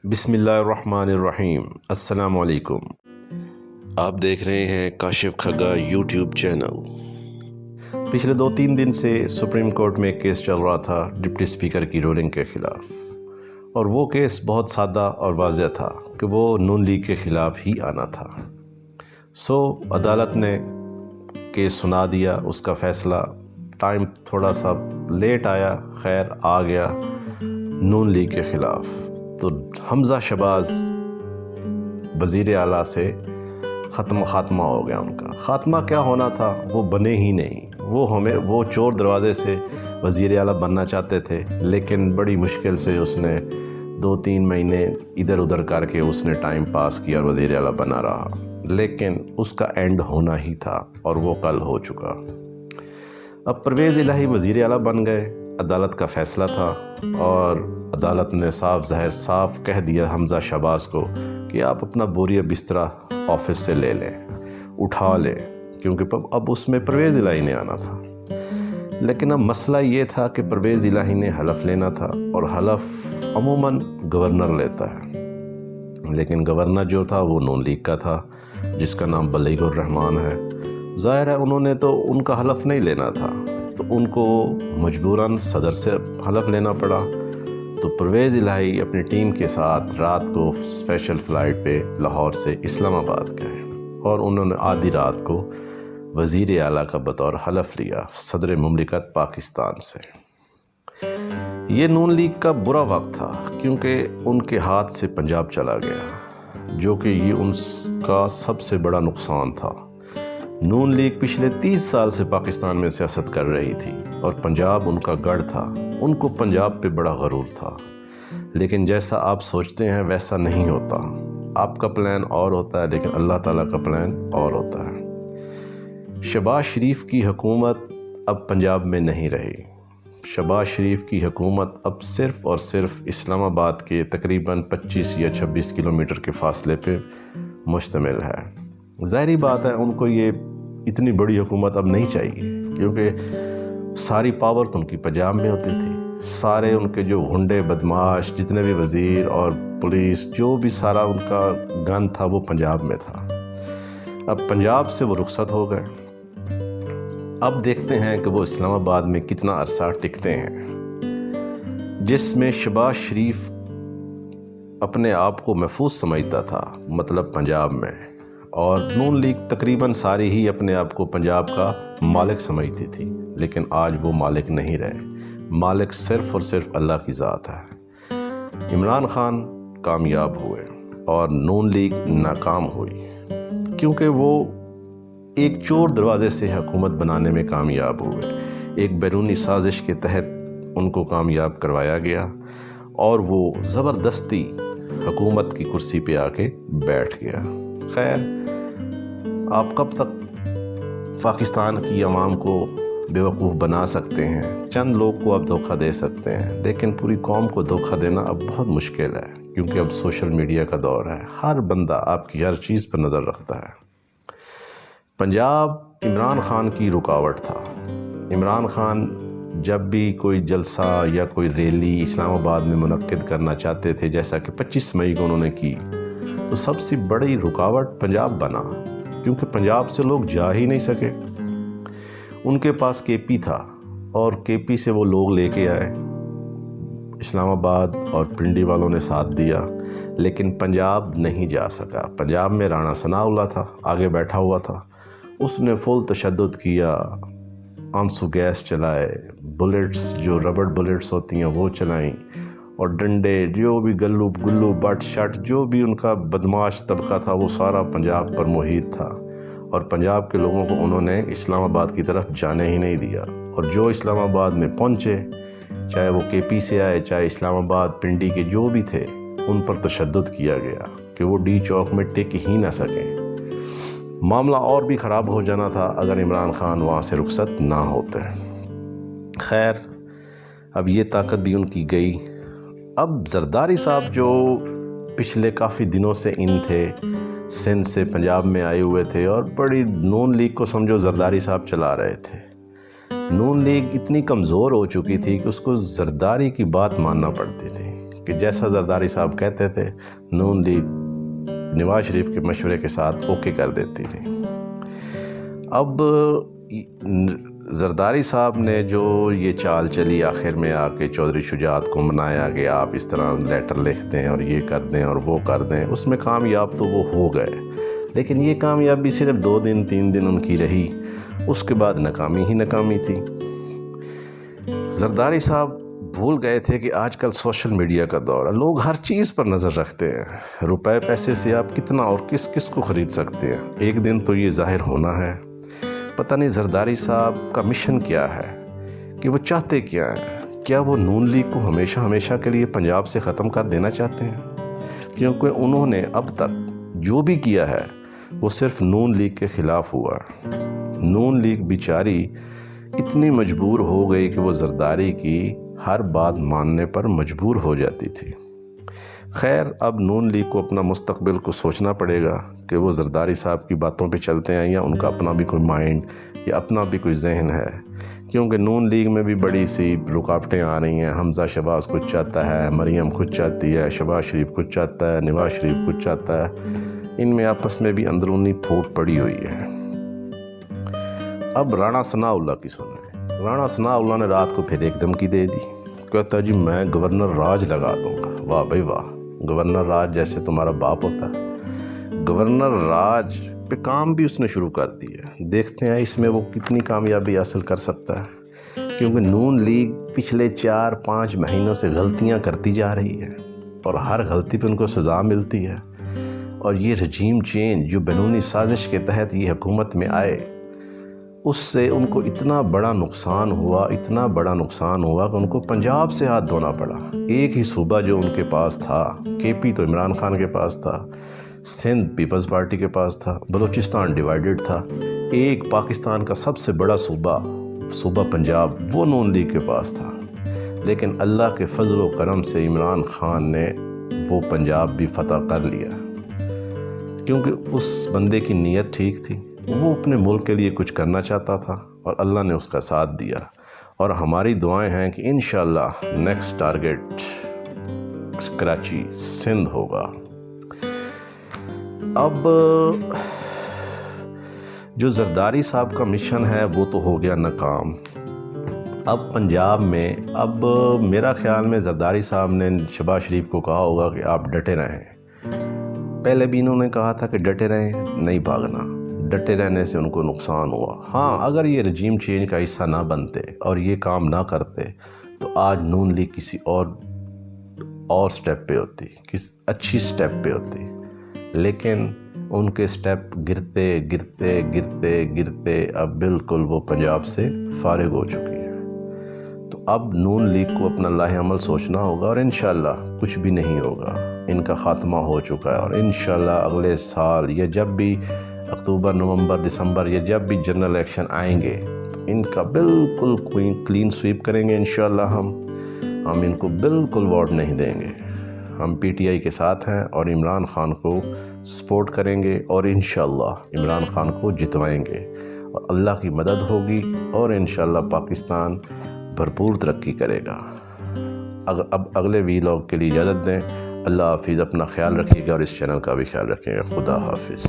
بسم اللہ الرحمن الرحیم۔ السلام علیکم۔ آپ دیکھ رہے ہیں کاشف کھگا یوٹیوب چینل۔ پچھلے 2-3 دن سے سپریم کورٹ میں ایک کیس چل رہا تھا ڈپٹی اسپیکر کی رولنگ کے خلاف، اور وہ کیس بہت سادہ اور واضح تھا کہ وہ نون لیگ کے خلاف ہی آنا تھا۔ عدالت نے کیس سنا دیا، اس کا فیصلہ ٹائم تھوڑا سا لیٹ آیا، خیر آ گیا نون لیگ کے خلاف۔ تو حمزہ شہباز وزیر اعلیٰ سے خاتمہ ہو گیا ان کا۔ خاتمہ کیا ہونا تھا وہ بنے ہی نہیں۔ وہ چور دروازے سے وزیر اعلیٰ بننا چاہتے تھے، لیکن بڑی مشکل سے اس نے 2-3 مہینے ادھر ادھر کر کے اس نے ٹائم پاس کیا اور وزیر اعلیٰ بنا رہا، لیکن اس کا اینڈ ہونا ہی تھا اور وہ کل ہو چکا۔ اب پرویز الہی وزیر اعلیٰ بن گئے، عدالت کا فیصلہ تھا، اور عدالت نے صاف کہہ دیا حمزہ شہباز کو کہ آپ اپنا بوریہ بسترا آفس سے لے لیں، اٹھا لیں، کیونکہ اب اس میں پرویز الہی نے آنا تھا۔ لیکن اب مسئلہ یہ تھا کہ پرویز الہی نے حلف لینا تھا، اور حلف عموماً گورنر لیتا ہے، لیکن گورنر جو تھا وہ نون لیگ کا تھا، جس کا نام بلیغ الرحمان ہے۔ ظاہر ہے انہوں نے تو ان کا حلف نہیں لینا تھا، تو ان کو مجبوراً صدر سے حلف لینا پڑا۔ تو پرویز الہی اپنی ٹیم کے ساتھ رات کو اسپیشل فلائٹ پہ لاہور سے اسلام آباد گئے، اور انہوں نے آدھی رات کو وزیر اعلیٰ کا بطور حلف لیا صدر مملکت پاکستان سے۔ یہ نون لیگ کا برا وقت تھا، کیونکہ ان کے ہاتھ سے پنجاب چلا گیا، جو کہ یہ ان کا سب سے بڑا نقصان تھا۔ نون لیگ پچھلے 30 سال سے پاکستان میں سیاست کر رہی تھی، اور پنجاب ان کا گڑھ تھا۔ ان کو پنجاب پہ بڑا غرور تھا، لیکن جیسا آپ سوچتے ہیں ویسا نہیں ہوتا۔ آپ کا پلان اور ہوتا ہے، لیکن اللہ تعالیٰ کا پلان اور ہوتا ہے۔ شہباز شریف کی حکومت اب پنجاب میں نہیں رہی۔ شہباز شریف کی حکومت اب صرف اور صرف اسلام آباد کے تقریباً 25 یا 26 کلومیٹر کے فاصلے پہ مشتمل ہے۔ ظاہری بات ہے ان کو یہ اتنی بڑی حکومت اب نہیں چاہیے، کیونکہ ساری پاور تو ان کی پنجاب میں ہوتی تھی۔ سارے ان کے جو غنڈے بدماش جتنے بھی وزیر اور پولیس، جو بھی سارا ان کا گن تھا وہ پنجاب میں تھا۔ اب پنجاب سے وہ رخصت ہو گئے۔ اب دیکھتے ہیں کہ وہ اسلام آباد میں کتنا عرصہ ٹکتے ہیں، جس میں شہباز شریف اپنے آپ کو محفوظ سمجھتا تھا، مطلب پنجاب میں، اور نون لیگ تقریباً ساری ہی اپنے آپ کو پنجاب کا مالک سمجھتی تھی، لیکن آج وہ مالک نہیں رہے۔ مالک صرف اور صرف اللہ کی ذات ہے۔ عمران خان کامیاب ہوئے اور نون لیگ ناکام ہوئی، کیونکہ وہ ایک چور دروازے سے حکومت بنانے میں کامیاب ہوئے۔ ایک بیرونی سازش کے تحت ان کو کامیاب کروایا گیا، اور وہ زبردستی حکومت کی کرسی پہ آ کے بیٹھ گیا۔ خیر، آپ کب تک پاکستان کی عوام کو بیوقوف بنا سکتے ہیں؟ چند لوگ کو آپ دھوکہ دے سکتے ہیں، لیکن پوری قوم کو دھوکہ دینا اب بہت مشکل ہے، کیونکہ اب سوشل میڈیا کا دور ہے۔ ہر بندہ آپ کی ہر چیز پر نظر رکھتا ہے۔ پنجاب عمران خان کی رکاوٹ تھا۔ عمران خان جب بھی کوئی جلسہ یا کوئی ریلی اسلام آباد میں منعقد کرنا چاہتے تھے، جیسا کہ 25 مئی کو انہوں نے کی، تو سب سے بڑی رکاوٹ پنجاب بنا، کیونکہ پنجاب سے لوگ جا ہی نہیں سکے۔ ان کے پاس کے پی تھا، اور کے پی سے وہ لوگ لے کے آئے، اسلام آباد اور پنڈی والوں نے ساتھ دیا، لیکن پنجاب نہیں جا سکا۔ پنجاب میں رانا ثناء اللہ تھا، آگے بیٹھا ہوا تھا، اس نے فل تشدد کیا، آنسو گیس چلائے، بلٹس جو ربڑ بلٹس ہوتی ہیں وہ چلائیں، اور ڈنڈے، جو بھی گلو بٹ شٹ، جو بھی ان کا بدماش طبقہ تھا وہ سارا پنجاب پر محیط تھا، اور پنجاب کے لوگوں کو انہوں نے اسلام آباد کی طرف جانے ہی نہیں دیا۔ اور جو اسلام آباد میں پہنچے، چاہے وہ کے پی سے آئے، چاہے اسلام آباد پنڈی کے جو بھی تھے، ان پر تشدد کیا گیا کہ وہ ڈی چوک میں ٹک ہی نہ سکیں۔ معاملہ اور بھی خراب ہو جانا تھا اگر عمران خان وہاں سے رخصت نہ ہوتے۔ خیر، اب یہ طاقت بھی ان کی گئی۔ اب زرداری صاحب جو پچھلے کافی دنوں سے ان تھے، سندھ سے پنجاب میں آئے ہوئے تھے اور بڑی نون لیگ کو سمجھو زرداری صاحب چلا رہے تھے۔ نون لیگ اتنی کمزور ہو چکی تھی کہ اس کو زرداری کی بات ماننا پڑتی تھی کہ جیسا زرداری صاحب کہتے تھے نون لیگ نواز شریف کے مشورے کے ساتھ اوکے کر دیتی تھی۔ اب زرداری صاحب نے جو یہ چال چلی آخر میں آ کے چودھری شجاعت کو منایا کہ آپ اس طرح لیٹر لکھ دیں اور یہ کر دیں اور وہ کر دیں، اس میں کامیاب تو وہ ہو گئے، لیکن یہ کامیابی صرف 2 دن 3 دن ان کی رہی، اس کے بعد ناکامی ہی ناکامی تھی۔ زرداری صاحب بھول گئے تھے کہ آج کل سوشل میڈیا کا دور ہے، لوگ ہر چیز پر نظر رکھتے ہیں، روپے پیسے سے آپ کتنا اور کس کس کو خرید سکتے ہیں، ایک دن تو یہ ظاہر ہونا ہے۔ پتہ نہیں زرداری صاحب کا مشن کیا ہے کہ وہ چاہتے کیا ہیں، کیا وہ نون لیگ کو ہمیشہ کے لیے پنجاب سے ختم کر دینا چاہتے ہیں؟ کیونکہ انہوں نے اب تک جو بھی کیا ہے وہ صرف نون لیگ کے خلاف ہوا۔ نون لیگ بیچاری اتنی مجبور ہو گئی کہ وہ زرداری کی ہر بات ماننے پر مجبور ہو جاتی تھی۔ خیر، اب نون لیگ کو اپنا مستقبل کو سوچنا پڑے گا کہ وہ زرداری صاحب کی باتوں پہ چلتے ہیں یا ان کا اپنا بھی کوئی مائنڈ یا اپنا بھی کوئی ذہن ہے، کیونکہ نون لیگ میں بھی بڑی سی رکاوٹیں آ رہی ہیں۔ حمزہ شہباز کچھ چاہتا ہے، مریم کچھ چاہتی ہے، شہباز شریف کچھ چاہتا ہے، نواز شریف کچھ چاہتا ہے، ان میں آپس میں بھی اندرونی پھوٹ پڑی ہوئی ہے۔ اب رانا ثناء اللہ کی سنیں۔ رانا ثناء اللہ نے رات کو پھر ایک دھمکی دے دی، کہتا جی میں گورنر راج لگا دوں گا۔ واہ بھائی واہ، گورنر راج جیسے تمہارا باپ ہوتا ہے۔ گورنر راج پہ کام بھی اس نے شروع کر دیا، دیکھتے ہیں اس میں وہ کتنی کامیابی حاصل کر سکتا ہے، کیونکہ نون لیگ پچھلے 4-5 مہینوں سے غلطیاں کرتی جا رہی ہے اور ہر غلطی پہ ان کو سزا ملتی ہے، اور یہ رجیم چینج جو بیرونی سازش کے تحت یہ حکومت میں آئے، اس سے ان کو اتنا بڑا نقصان ہوا کہ ان کو پنجاب سے ہاتھ دھونا پڑا۔ ایک ہی صوبہ جو ان کے پاس تھا، کے پی تو عمران خان کے پاس تھا، سندھ پیپلز پارٹی کے پاس تھا، بلوچستان ڈیوائیڈڈ تھا، ایک پاکستان کا سب سے بڑا صوبہ پنجاب وہ نون لیگ کے پاس تھا، لیکن اللہ کے فضل و کرم سے عمران خان نے وہ پنجاب بھی فتح کر لیا، کیونکہ اس بندے کی نیت ٹھیک تھی، وہ اپنے ملک کے لیے کچھ کرنا چاہتا تھا اور اللہ نے اس کا ساتھ دیا، اور ہماری دعائیں ہیں کہ انشاءاللہ نیکسٹ ٹارگٹ کراچی سندھ ہوگا۔ اب جو زرداری صاحب کا مشن ہے وہ تو ہو گیا ناکام۔ اب پنجاب میں میرا خیال میں زرداری صاحب نے شہباز شریف کو کہا ہوگا کہ آپ ڈٹے رہیں، پہلے بھی انہوں نے کہا تھا کہ ڈٹے رہیں، نہیں بھاگنا، ڈٹے رہنے سے ان کو نقصان ہوا۔ ہاں، اگر یہ رجیم چینج کا حصہ نہ بنتے اور یہ کام نہ کرتے تو آج نون لیگ کسی اور سٹیپ پہ ہوتی، کسی اچھی سٹیپ پہ ہوتی، لیکن ان کے سٹیپ گرتے گرتے گرتے گرتے اب بالکل وہ پنجاب سے فارغ ہو چکی ہے۔ تو اب نون لیگ کو اپنا لاہ عمل سوچنا ہوگا، اور انشاءاللہ کچھ بھی نہیں ہوگا، ان کا خاتمہ ہو چکا ہے، اور انشاءاللہ اگلے سال یا جب بھی اکتوبر، نومبر، دسمبر یا جب بھی جنرل الیکشن آئیں گے تو ان کا بالکل کلین سویپ کریں گے انشاءاللہ۔ ہم ان کو بالکل ووٹ نہیں دیں گے، ہم پی ٹی آئی کے ساتھ ہیں اور عمران خان کو سپورٹ کریں گے، اور انشاءاللہ عمران خان کو جتوائیں گے، اور اللہ کی مدد ہوگی، اور انشاءاللہ پاکستان بھرپور ترقی کرے گا۔ اب اگلے ویلاگ کے لیے اجازت دیں، اللہ حافظ، اپنا خیال رکھیے گا اور اس چینل کا بھی خیال رکھیں گا۔ خدا حافظ۔